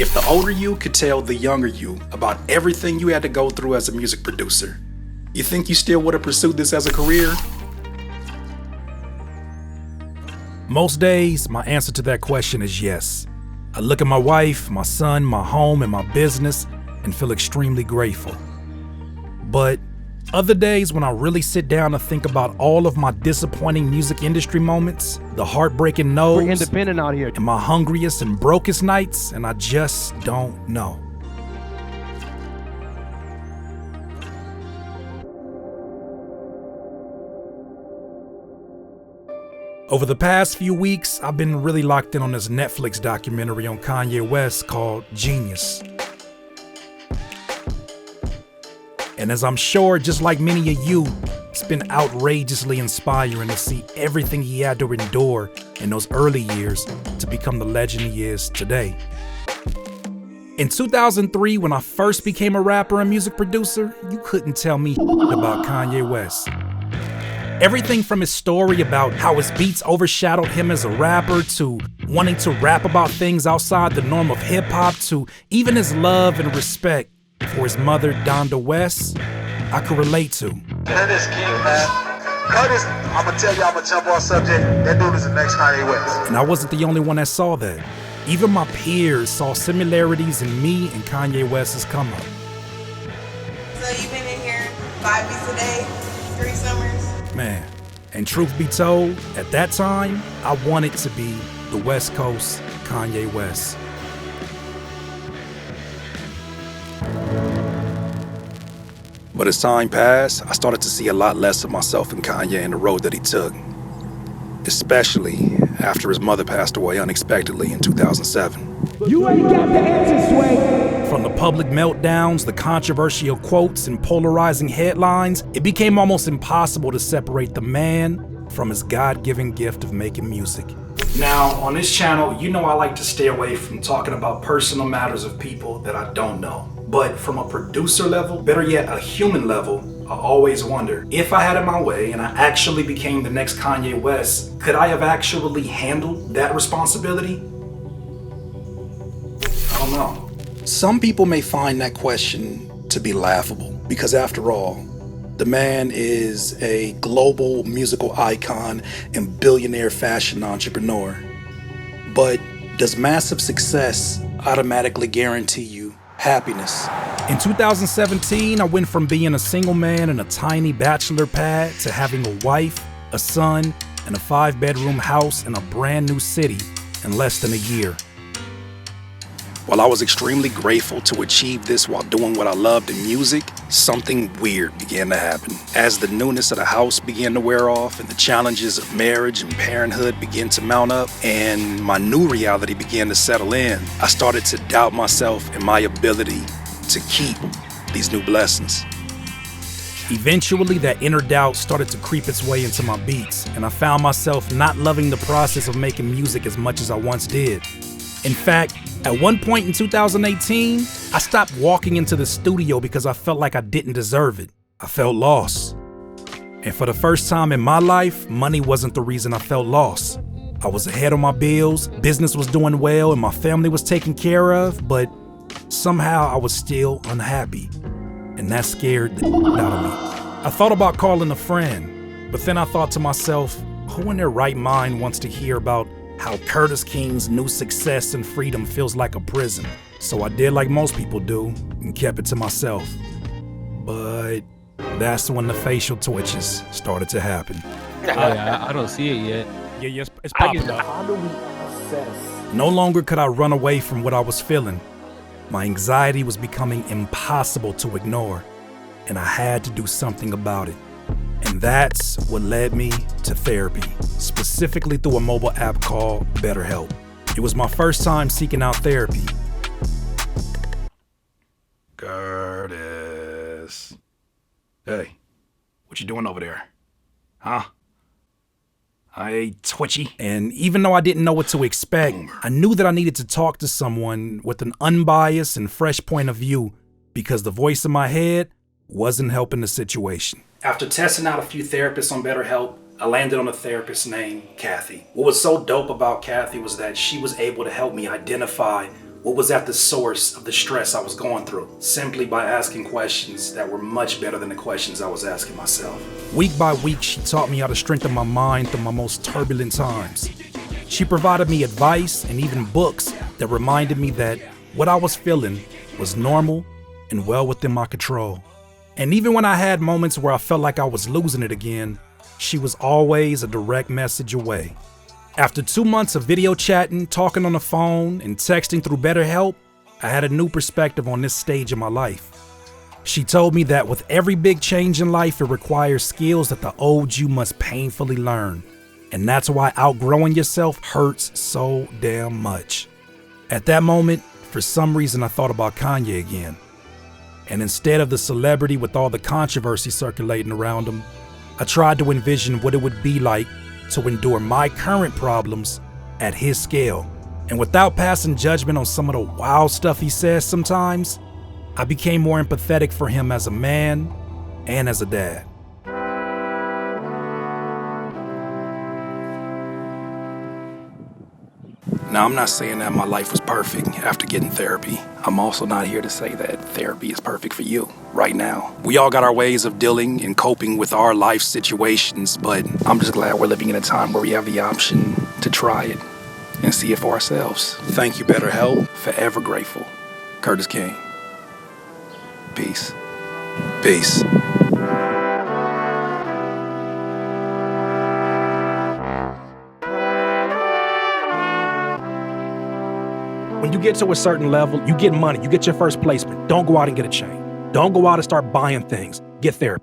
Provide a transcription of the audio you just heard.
If the older you could tell the younger you about everything you had to go through as a music producer, you think you still would have pursued this as a career? Most days, my answer to that question is yes. I look at my wife, my son, my home, and my business and feel extremely grateful. But other days when I really sit down and think about all of my disappointing music industry moments, the heartbreaking no's, we're independent out here, and my hungriest and brokest nights, and I just don't know. Over the past few weeks, I've been really locked in on this Netflix documentary on Kanye West called Genius. And as I'm sure, just like many of you, it's been outrageously inspiring to see everything he had to endure in those early years to become the legend he is today. In 2003, when I first became a rapper and music producer, you couldn't tell me about Kanye West. Everything from his story about how his beats overshadowed him as a rapper, to wanting to rap about things outside the norm of hip-hop, to even his love and respect for his mother, Donda West, I could relate to. Curtis King, man. Curtis, I'm gonna tell you, I'm gonna jump on subject. That dude is the next Kanye West. And I wasn't the only one that saw that. Even my peers saw similarities in me and Kanye West's come up. So you've been in here 5 weeks a day, 3 summers? Man, and truth be told, at that time, I wanted to be the West Coast Kanye West. But as time passed, I started to see a lot less of myself in Kanye and the road that he took. Especially after his mother passed away unexpectedly in 2007. You ain't got the answer, Sway. From the public meltdowns, the controversial quotes, and polarizing headlines, it became almost impossible to separate the man from his God-given gift of making music. Now, on this channel, you know I like to stay away from talking about personal matters of people that I don't know. But from a producer level, better yet, a human level, I always wonder, if I had it my way and I actually became the next Kanye West, could I have actually handled that responsibility? I don't know. Some people may find that question to be laughable, because after all, the man is a global musical icon and billionaire fashion entrepreneur. But does massive success automatically guarantee you happiness? In 2017, I went from being a single man in a tiny bachelor pad to having a wife, a son, and a 5-bedroom house in a brand new city in less than a year. While I was extremely grateful to achieve this while doing what I loved in music, something weird began to happen. As the newness of the house began to wear off and the challenges of marriage and parenthood began to mount up and my new reality began to settle in, I started to doubt myself and my ability to keep these new blessings. Eventually, that inner doubt started to creep its way into my beats, and I found myself not loving the process of making music as much as I once did. In fact, at one point in 2018, I stopped walking into the studio because I felt like I didn't deserve it. I felt lost. And for the first time in my life, money wasn't the reason I felt lost. I was ahead on my bills, business was doing well, and my family was taken care of, but somehow I was still unhappy. And that scared the out of me. I thought about calling a friend, but then I thought to myself, who in their right mind wants to hear about how Curtis King's new success and freedom feels like a prison? So I did like most people do and kept it to myself. But that's when the facial twitches started to happen. Oh, yeah, I don't see it yet. Yeah, it's popping up. How do we assess? No longer could I run away from what I was feeling. My anxiety was becoming impossible to ignore, and I had to do something about it. And that's what led me to therapy, specifically through a mobile app called BetterHelp. It was my first time seeking out therapy. Curtis. Hey, what you doing over there? Huh? I ain't twitchy. And even though I didn't know what to expect, I knew that I needed to talk to someone with an unbiased and fresh point of view, because the voice in my head wasn't helping the situation. After testing out a few therapists on BetterHelp, I landed on a therapist named Kathy. What was so dope about Kathy was that she was able to help me identify what was at the source of the stress I was going through, simply by asking questions that were much better than the questions I was asking myself. Week by week, she taught me how to strengthen my mind through my most turbulent times. She provided me advice and even books that reminded me that what I was feeling was normal and well within my control. And even when I had moments where I felt like I was losing it again, she was always a direct message away. After 2 months of video chatting, talking on the phone, and texting through BetterHelp, I had a new perspective on this stage of my life. She told me that with every big change in life, it requires skills that the old you must painfully learn. And that's why outgrowing yourself hurts so damn much. At that moment, for some reason, I thought about Kanye again. And instead of the celebrity with all the controversy circulating around him, I tried to envision what it would be like to endure my current problems at his scale. And without passing judgment on some of the wild stuff he says sometimes, I became more empathetic for him as a man and as a dad. Now, I'm not saying that my life was perfect after getting therapy. I'm also not here to say that therapy is perfect for you right now. We all got our ways of dealing and coping with our life situations, but I'm just glad we're living in a time where we have the option to try it and see it for ourselves. Thank you, BetterHelp. Forever grateful. Curtis King. Peace. Peace. When you get to a certain level, you get money, you get your first placement. Don't go out and get a chain. Don't go out and start buying things. Get therapy.